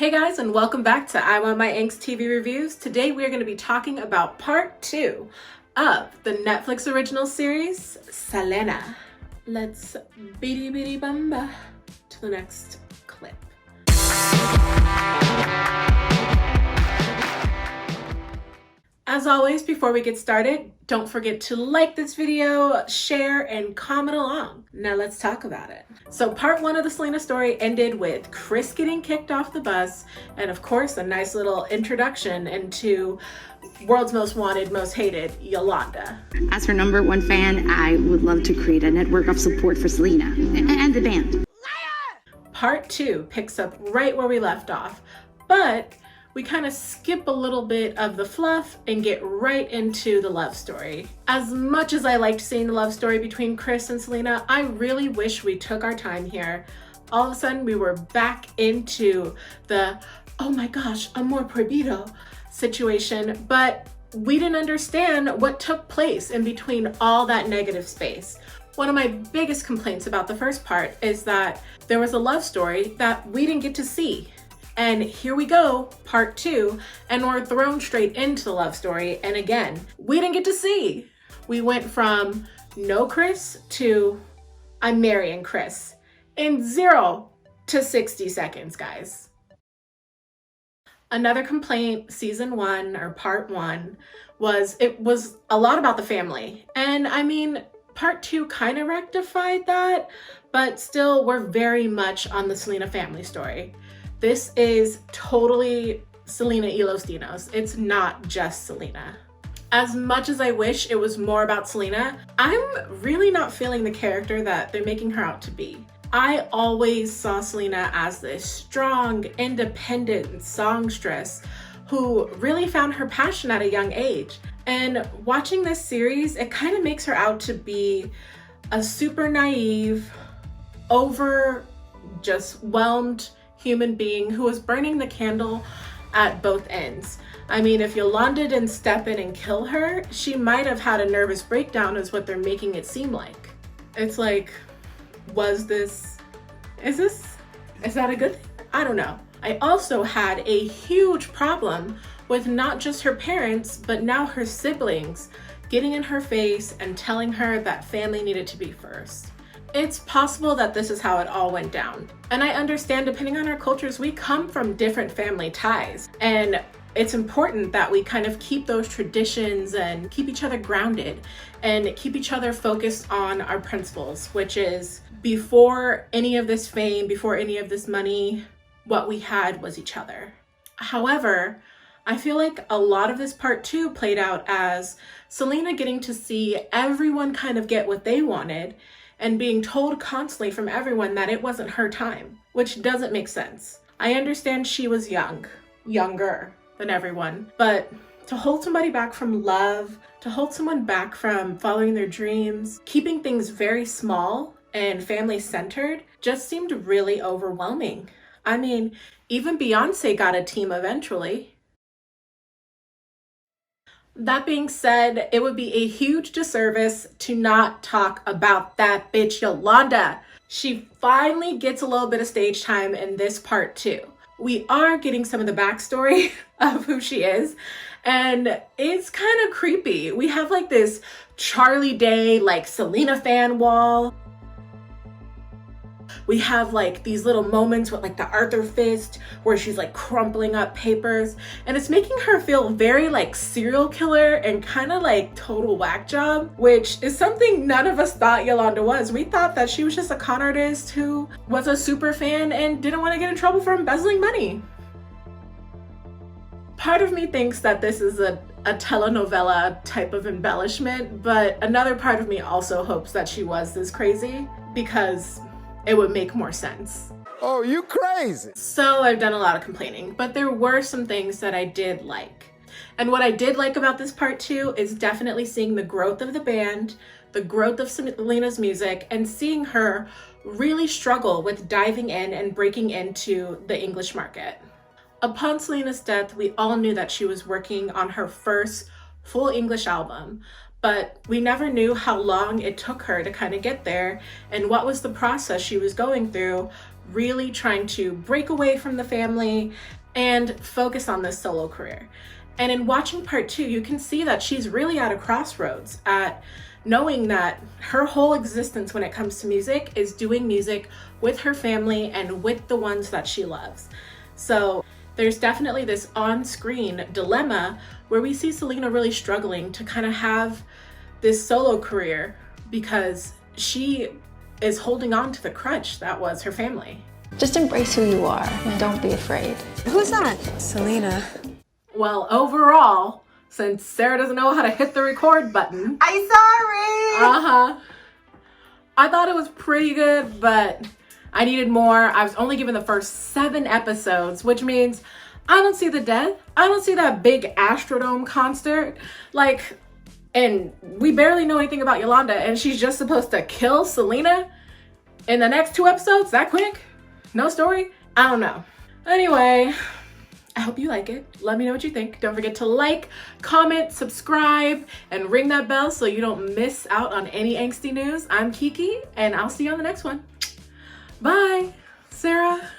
Hey guys, and welcome back to I Want My Angst TV Reviews. Today we are going to be talking about part 2 of the Netflix original series, Selena. Let's bitty bamba to the next clip. As always, before we get started, don't forget to like this video, share, and comment along. Now let's talk about it. So part 1 of the Selena story ended with Chris getting kicked off the bus, and of course a nice little introduction into World's Most Wanted, Most Hated, Yolanda. As her number one fan, I would love to create a network of support for Selena and the band. Part 2 picks up right where we left off, but we kind of skip a little bit of the fluff and get right into the love story. As much as I liked seeing the love story between Chris and Selena, I really wish we took our time here. All of a sudden we were back into the, oh my gosh, amor prohibido situation, but we didn't understand what took place in between all that negative space. One of my biggest complaints about the first part is that there was a love story that we didn't get to see. And here we go, part 2, and we're thrown straight into the love story. And again, we didn't get to see. We went from no Chris to I'm marrying Chris in 0 to 60 seconds, guys. Another complaint, season 1 or part 1, was it was a lot about the family. And I mean, part 2 kind of rectified that, but still we're very much on the Selena family story. This is totally Selena y los Dinos. It's not just Selena. As much as I wish it was more about Selena, I'm really not feeling the character that they're making her out to be. I always saw Selena as this strong, independent songstress who really found her passion at a young age. And watching this series, it kind of makes her out to be a super naive, just whelmed human being who was burning the candle at both ends. I mean, if Yolanda didn't step in and kill her, she might have had a nervous breakdown is what they're making it seem like. It's like, is that a good thing? I don't know. I also had a huge problem with not just her parents, but now her siblings getting in her face and telling her that family needed to be first. It's possible that this is how it all went down. And I understand, depending on our cultures, we come from different family ties. And it's important that we kind of keep those traditions and keep each other grounded and keep each other focused on our principles, which is before any of this fame, before any of this money, what we had was each other. However, I feel like a lot of this part 2 played out as Selena getting to see everyone kind of get what they wanted and being told constantly from everyone that it wasn't her time, which doesn't make sense. I understand she was younger than everyone, but to hold somebody back from love, to hold someone back from following their dreams, keeping things very small and family-centered just seemed really overwhelming. I mean, even Beyonce got a team eventually. That being said, it would be a huge disservice to not talk about that bitch Yolanda. She finally gets a little bit of stage time in this part 2. We are getting some of the backstory of who she is, and it's kind of creepy. We have like this Charlie Day, like Selena fan wall. We have like these little moments with like the Arthur fist where she's like crumpling up papers, and it's making her feel very like serial killer and kind of like total whack job, which is something none of us thought Yolanda was. We thought that she was just a con artist who was a super fan and didn't want to get in trouble for embezzling money. Part of me thinks that this is a telenovela type of embellishment, but another part of me also hopes that she was this crazy because it would make more sense. Oh, you crazy! So I've done a lot of complaining, but there were some things that I did like. And what I did like about this part 2 is definitely seeing the growth of the band, the growth of Selena's music, and seeing her really struggle with diving in and breaking into the English market. Upon Selena's death, we all knew that she was working on her first full English album, but we never knew how long it took her to kind of get there and what was the process she was going through really trying to break away from the family and focus on this solo career. And in watching part 2, you can see that she's really at a crossroads at knowing that her whole existence when it comes to music is doing music with her family and with the ones that she loves. So there's definitely this on-screen dilemma where we see Selena really struggling to kind of have this solo career because she is holding on to the crutch that was her family. Just embrace who you are and don't be afraid. Who's that? Selena. Well, overall, since Sarah doesn't know how to hit the record button. I'm sorry! I thought it was pretty good, but I needed more. I was only given the first 7 episodes, which means I don't see the death. I don't see that big Astrodome concert. And we barely know anything about Yolanda, and she's just supposed to kill Selena in the next 2 episodes? That quick? No story? I don't know. Anyway, I hope you like it. Let me know what you think. Don't forget to like, comment, subscribe, and ring that bell so you don't miss out on any angsty news. I'm Keiki, and I'll see you on the next one. Bye, Sarah.